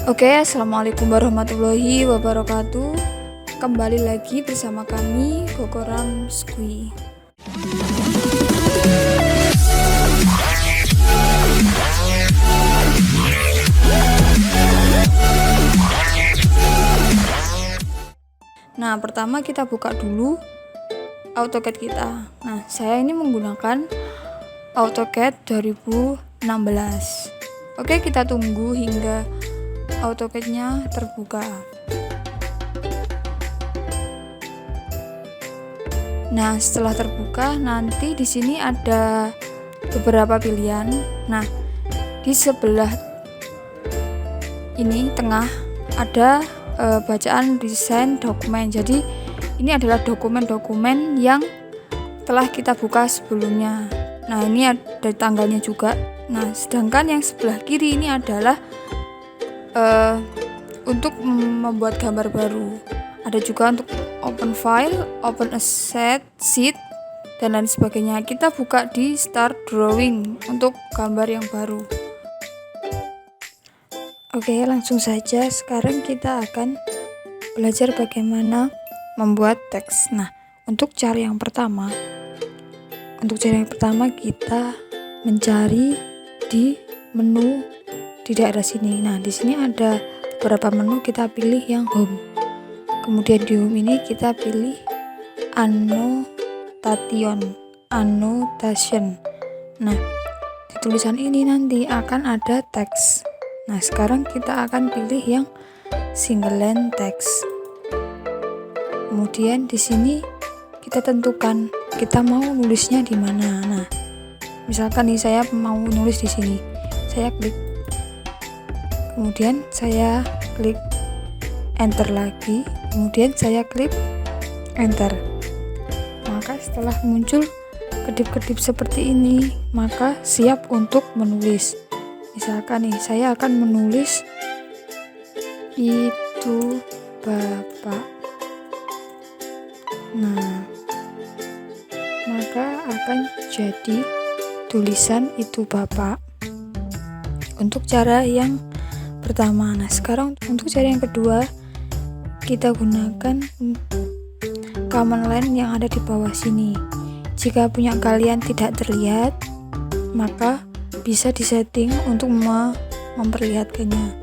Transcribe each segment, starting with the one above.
Oke, assalamualaikum warahmatullahi wabarakatuh. Kembali lagi bersama kami Gogoram Skui. Nah, pertama kita buka dulu AutoCAD kita. Nah, saya ini menggunakan AutoCAD 2016. Oke, kita tunggu hingga AutoCAD-nya terbuka. Nah, setelah terbuka, nanti di sini ada beberapa pilihan. Nah, di sebelah ini tengah ada bacaan desain dokumen. Jadi, ini adalah dokumen-dokumen yang telah kita buka sebelumnya. Nah, ini ada tanggalnya juga. Nah, sedangkan yang sebelah kiri ini adalah untuk membuat gambar baru. Ada juga untuk open file, open asset, sheet, dan lain sebagainya. Kita buka di start drawing untuk gambar yang baru. Oke, langsung saja. Sekarang kita akan belajar bagaimana membuat teks. Nah, untuk cara yang pertama kita mencari di menu di daerah sini. Nah, di sini ada beberapa menu, kita pilih yang home. Kemudian di home ini kita pilih annotation. Nah, di tulisan ini nanti akan ada teks. Nah, sekarang kita akan pilih yang single line text. Kemudian di sini kita tentukan kita mau nulisnya di mana. Nah, misalkan nih saya mau nulis di sini. Saya klik. Kemudian saya klik enter lagi. Kemudian saya klik enter. Maka setelah muncul kedip-kedip seperti ini, maka siap untuk menulis. Misalkan nih, saya akan menulis itu Bapak. Nah, maka akan jadi tulisan itu Bapak. Untuk cara yang pertama. Nah, sekarang untuk cara yang kedua, kita gunakan command line yang ada di bawah sini. Jika punya kalian tidak terlihat, maka bisa disetting untuk memperlihatkannya.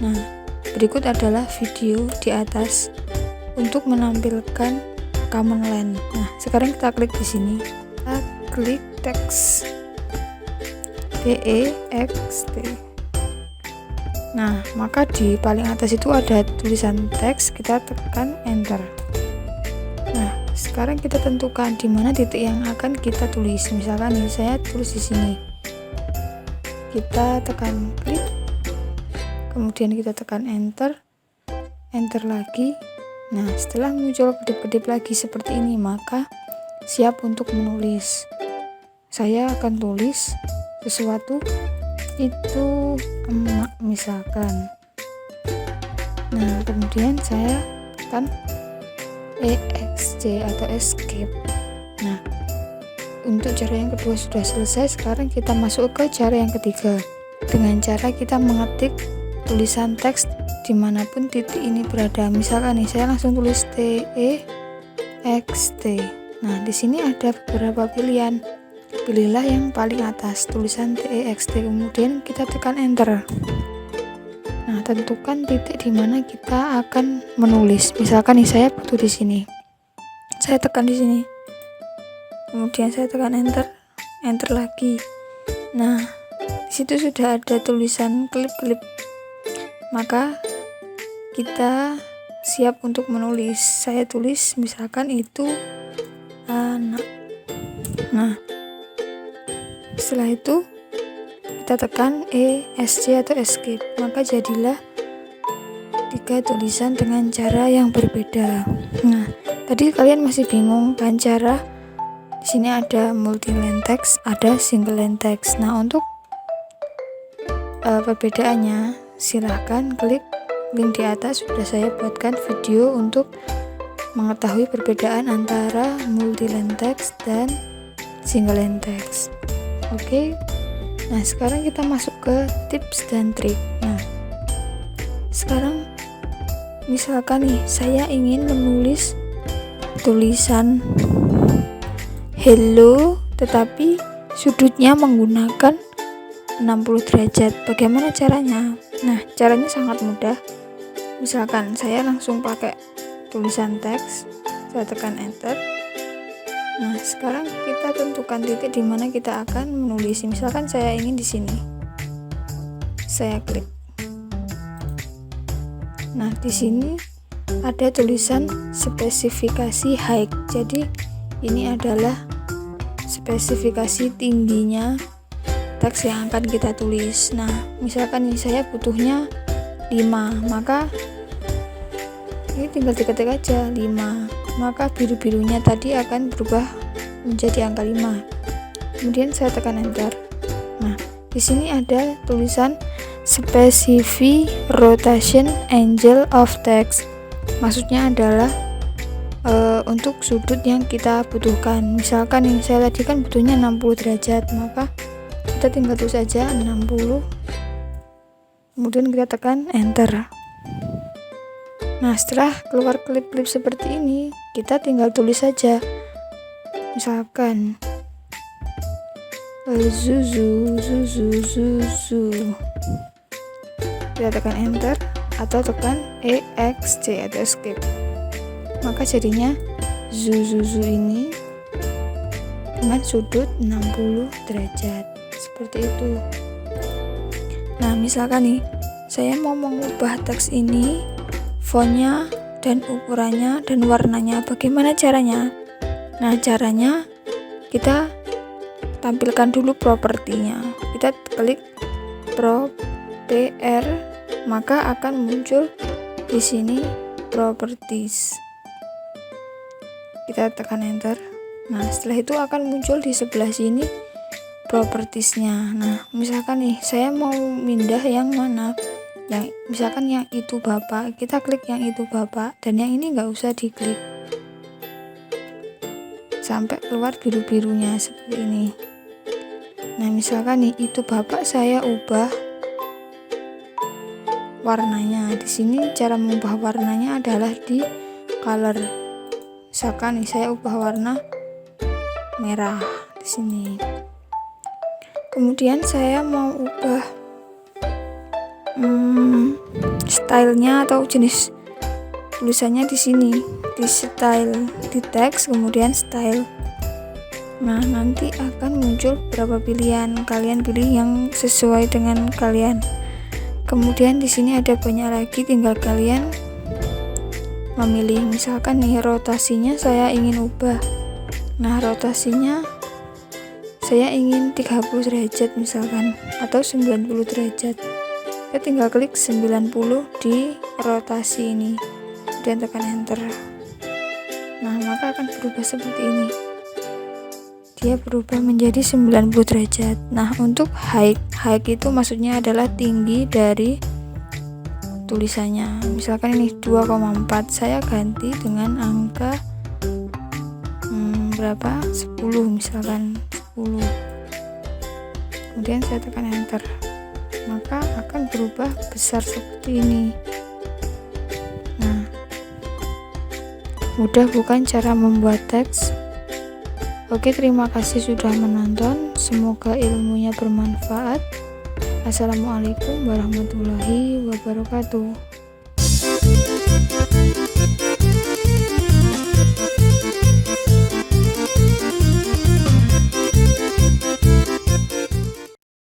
Nah, berikut adalah video di atas untuk menampilkan command line. Nah, sekarang kita klik di sini. Kita klik teks. TEXT. Nah, maka di paling atas itu ada tulisan teks, kita tekan enter. Nah, sekarang kita tentukan di mana titik yang akan kita tulis. Misalkan nih, saya tulis di sini. Kita tekan klik, kemudian kita tekan enter lagi. Nah, setelah muncul kedip-kedip lagi seperti ini, maka siap untuk menulis. Saya akan tulis sesuatu itu emak misalkan. Nah, kemudian saya tekan EXC atau escape. Nah, untuk cara yang kedua sudah selesai. Sekarang kita masuk ke cara yang ketiga. Dengan cara kita mengetik tulisan teks dimanapun titik ini berada. Misalkan nih, saya langsung tulis TEXT. Nah, di sini ada beberapa pilihan. Pilihlah yang paling atas, tulisan TEXT, kemudian kita tekan enter. Nah, tentukan titik di mana kita akan menulis. Misalkan nih, saya butuh di sini. Saya tekan di sini. Kemudian saya tekan enter lagi. Nah, di situ sudah ada tulisan klip-klip. Maka kita siap untuk menulis. Saya tulis misalkan itu anak. Nah, setelah itu kita tekan ESC atau escape, maka jadilah 3 tulisan dengan cara yang berbeda. Nah, tadi kalian masih bingung kan cara? Di sini ada multi line text, ada single line text. Nah, untuk perbedaannya silahkan klik link di atas. Sudah saya buatkan video untuk mengetahui perbedaan antara multi line text dan single line text. Oke. Nah, sekarang kita masuk ke tips dan trik. Nah, sekarang misalkan nih saya ingin menulis tulisan hello tetapi sudutnya menggunakan 60 derajat. Bagaimana caranya? Nah, caranya sangat mudah. Misalkan saya langsung pakai tulisan teks, saya tekan enter. Nah, sekarang kita tentukan titik di mana kita akan menulis. Misalkan saya ingin di sini. Saya klik. Nah, di sini ada tulisan spesifikasi height. Jadi, ini adalah spesifikasi tingginya teks yang akan kita tulis. Nah, misalkan ini saya butuhnya 5, maka ini tinggal diketik aja 5, maka biru-birunya tadi akan berubah menjadi angka 5. Kemudian saya tekan enter. Nah, di sini ada tulisan specify rotation angle of text. Maksudnya adalah untuk sudut yang kita butuhkan. Misalkan ini saya tadi kan butuhnya 60 derajat, maka kita tinggal tulis saja 60, kemudian kita tekan enter. Nah, setelah keluar klip-klip seperti ini, kita tinggal tulis saja. Misalkan zuzu. Kita tekan enter atau tekan EXC atau escape. Maka jadinya zuzu ini dengan sudut 60 derajat. Seperti itu. Nah, misalkan nih saya mau mengubah teks ini, fontnya dan ukurannya dan warnanya, bagaimana caranya? Nah, caranya kita tampilkan dulu propertinya. Kita klik PR, maka akan muncul di sini properties. Kita tekan enter. Nah, setelah itu akan muncul di sebelah sini propertiesnya. Nah, misalkan nih saya mau pindah yang mana, yang misalkan yang itu bapak, kita klik yang itu bapak, dan yang ini nggak usah diklik sampai keluar biru-birunya seperti ini. Nah, misalkan nih itu bapak, saya ubah warnanya. Di sini cara mengubah warnanya adalah di color. Misalkan nih saya ubah warna merah di sini. Kemudian saya mau ubah stylenya atau jenis tulisannya di sini, di style, di teks, kemudian style. Nah, nanti akan muncul beberapa pilihan, kalian pilih yang sesuai dengan kalian. Kemudian di sini ada banyak lagi, tinggal kalian memilih. Misalkan nih rotasinya saya ingin ubah. Nah, rotasinya saya ingin 30 derajat misalkan, atau 90 derajat. Saya tinggal klik 90 di rotasi ini, dan tekan enter. Nah, maka akan berubah seperti ini. Dia berubah menjadi 90 derajat. Nah, untuk height itu maksudnya adalah tinggi dari tulisannya. Misalkan ini 2,4, saya ganti dengan angka berapa? 10 misalkan. 10. Kemudian saya tekan enter, maka akan berubah besar seperti ini. Nah, mudah bukan cara membuat teks? Oke, terima kasih sudah menonton, semoga ilmunya bermanfaat. Assalamualaikum warahmatullahi wabarakatuh.